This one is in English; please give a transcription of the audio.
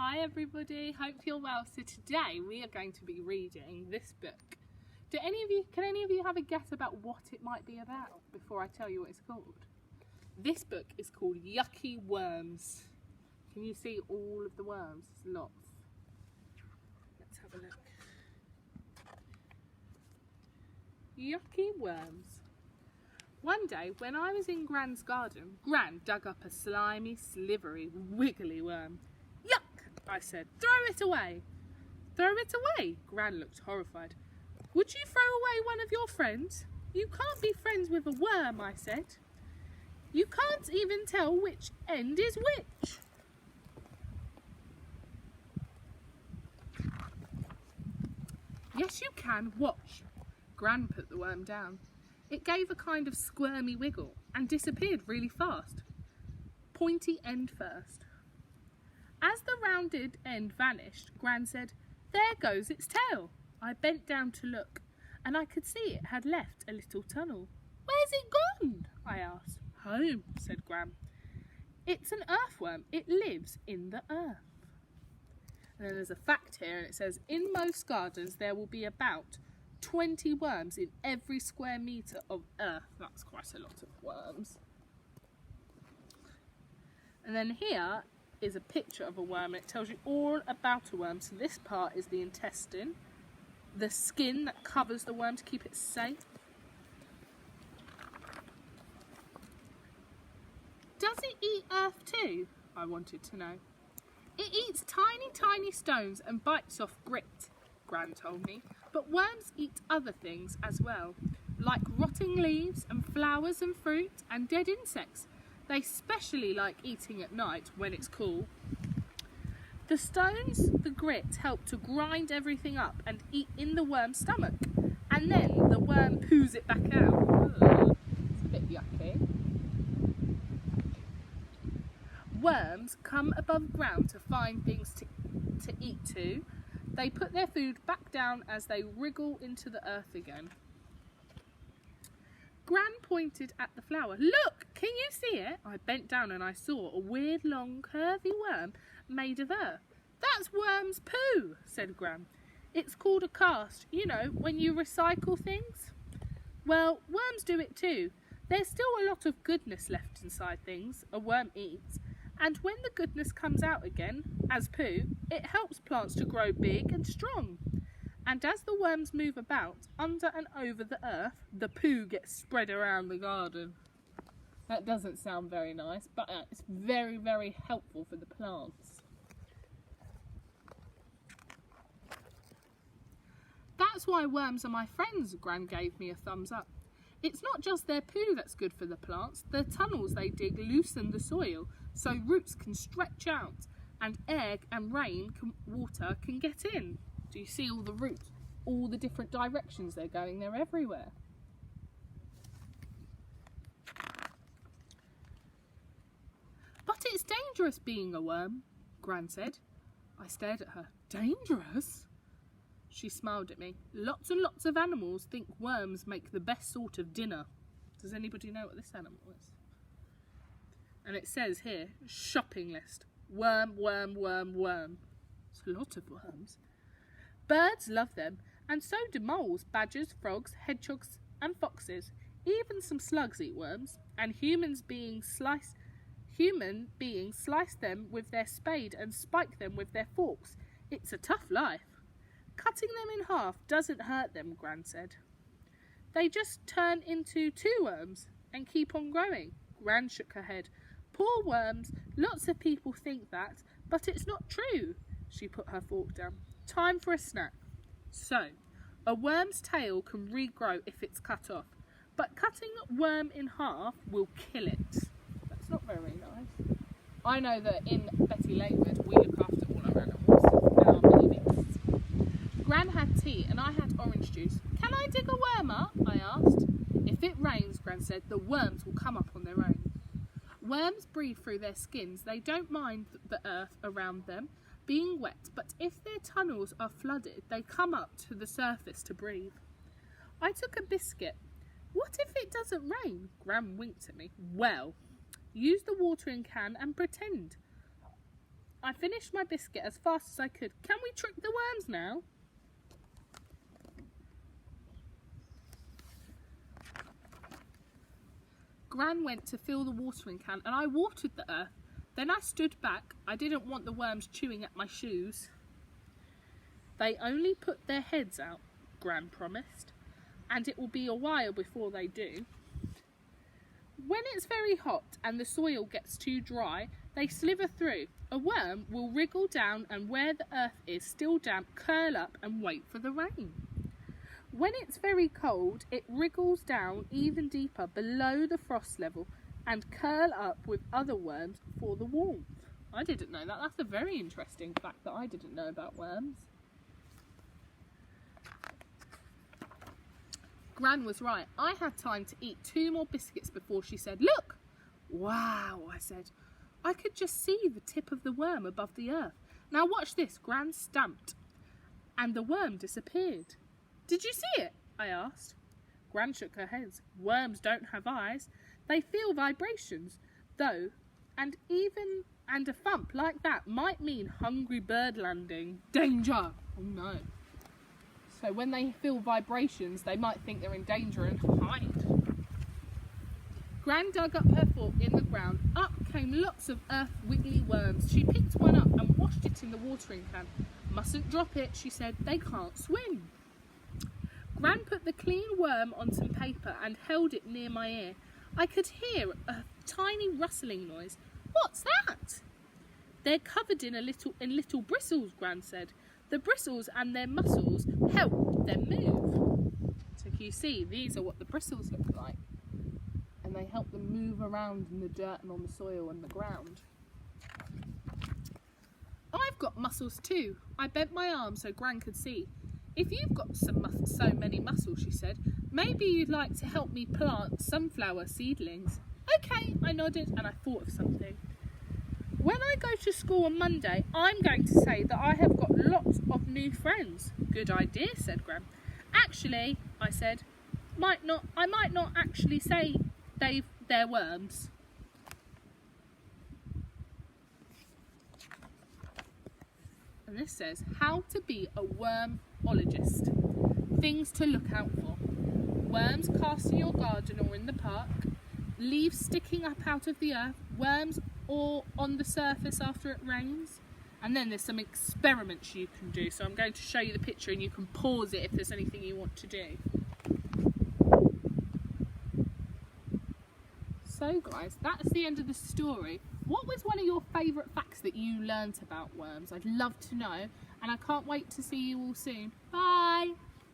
Hi everybody, hope you're well. So today we are going to be reading this book. Can any of you have a guess about what it might be about before I tell you what it's called? This book is called Yucky Worms. Can you see all of the worms? There's lots. Let's have a look. Yucky Worms. One day when I was in Gran's garden, Gran dug up a slimy, slivery, wiggly worm. Yuck, I said, throw it away. Throw it away? Gran looked horrified. Would you throw away one of your friends? You can't be friends with a worm, I said. You can't even tell which end is which. Yes, you can. Watch. Gran put the worm down. It gave a kind of squirmy wiggle and disappeared really fast. Pointy end first. As the rounded end vanished, Gran said, "There goes its tail." I bent down to look, and I could see it had left a little tunnel. "Where's it gone?" I asked. "Home," said Gran. "It's an earthworm. It lives in the earth." And then there's a fact here, and it says, in most gardens there will be about 20 worms in every square metre of earth. That's quite a lot of worms. And then here is a picture of a worm, and it tells you all about a worm. So this part is the intestine, the skin that covers the worm to keep it safe. Does it eat earth too? I wanted to know. It eats tiny, tiny stones and bites off grit, Gran told me. But worms eat other things as well, like rotting leaves and flowers and fruit and dead insects. They especially like eating at night when it's cool. The stones, the grit, help to grind everything up and eat in the worm's stomach. And then the worm poos it back out. Ugh, it's a bit yucky. Worms come above ground to find things to eat too. They put their food back down as they wriggle into the earth again. Gran pointed at the flower. "Look, can you see it?" I bent down and I saw a weird, long, curvy worm made of earth. "That's worm's poo," said Gran. "It's called a cast, you know, when you recycle things. Well, worms do it too. There's still a lot of goodness left inside things a worm eats. And when the goodness comes out again, as poo, it helps plants to grow big and strong. And as the worms move about, under and over the earth, the poo gets spread around the garden." That doesn't sound very nice, but it's very, very helpful for the plants. "That's why worms are my friends," Gran gave me a thumbs up. "It's not just their poo that's good for the plants. The tunnels they dig loosen the soil, so roots can stretch out and air and water can get in." Do you see all the roots? All the different directions they're going, they're everywhere. "But it's dangerous being a worm," Gran said. I stared at her. "Dangerous?" She smiled at me. "Lots and lots of animals think worms make the best sort of dinner." Does anybody know what this animal is? And it says here, shopping list. Worm, worm, worm, worm. It's a lot of worms. "Birds love them, and so do moles, badgers, frogs, hedgehogs and foxes. Even some slugs eat worms, and human beings slice them with their spade and spike them with their forks. It's a tough life. Cutting them in half doesn't hurt them," Gran said. "They just turn into two worms and keep on growing." Gran shook her head. "Poor worms, lots of people think that, but it's not true." She put her fork down. "Time for a snack." So, a worm's tail can regrow if it's cut off, but cutting a worm in half will kill it. That's not very nice. I know that in Betty Langford we look after all our animals and our babies. Gran had tea and I had orange juice. "Can I dig a worm up?" I asked. "If it rains," Gran said, "the worms will come up on their own." Worms breathe through their skins. They don't mind the earth around them being wet, but if their tunnels are flooded, they come up to the surface to breathe. I took a biscuit. "What if it doesn't rain?" Gran winked at me. "Well, use the watering can and pretend. I finished my biscuit as fast as I could. Can we trick the worms now? Gran went to fill the watering can and I watered the earth. Then I stood back. I didn't want the worms chewing at my shoes. They only put their heads out, Gran promised, and it will be a while before they do. When it's very hot and the soil gets too dry, they slither through. A worm will wriggle down and where the earth is still damp, curl up and wait for the rain. When it's very cold, it wriggles down even deeper below the frost level and curl up with other worms for the warmth. I didn't know that. That's a very interesting fact that I didn't know about worms. Gran was right. I had time to eat 2 more biscuits before she said, "Look!" "Wow," I said. I could just see the tip of the worm above the earth. "Now watch this." Gran stamped and the worm disappeared. "Did you see it?" I asked. Gran shook her head. "Worms don't have eyes. They feel vibrations, though, and a thump like that might mean hungry bird landing. Danger!" Oh no. So when they feel vibrations, they might think they're in danger and hide. Gran dug up her fork in the ground. Up came lots of wiggly worms. She picked one up and washed it in the watering can. "Mustn't drop it," she said. "They can't swim." Gran put the clean worm on some paper and held it near my ear. I could hear a tiny rustling noise. "What's that?" "They're covered in little bristles," Gran said. "The bristles and their muscles help them move." So you see, these are what the bristles look like. And they help them move around in the dirt and on the soil and the ground. "I've got muscles too." I bent my arm so Gran could see. "If you've got so many muscles," she said, "maybe you'd like to help me plant sunflower seedlings." "Okay," I nodded, and I thought of something. "When I go to school on Monday, I'm going to say that I have got lots of new friends." "Good idea," said Gran. "Actually," I said, I might not actually say they're worms." And this says, how to be a wormologist. Things to look out for. Worms cast in your garden or in the park. Leaves sticking up out of the earth. Worms or on the surface after it rains. And then there's some experiments you can do. So I'm going to show you the picture and you can pause it if there's anything you want to do. So guys, that's the end of the story. What was one of your favourite facts that you learnt about worms? I'd love to know, and I can't wait to see you all soon. Bye!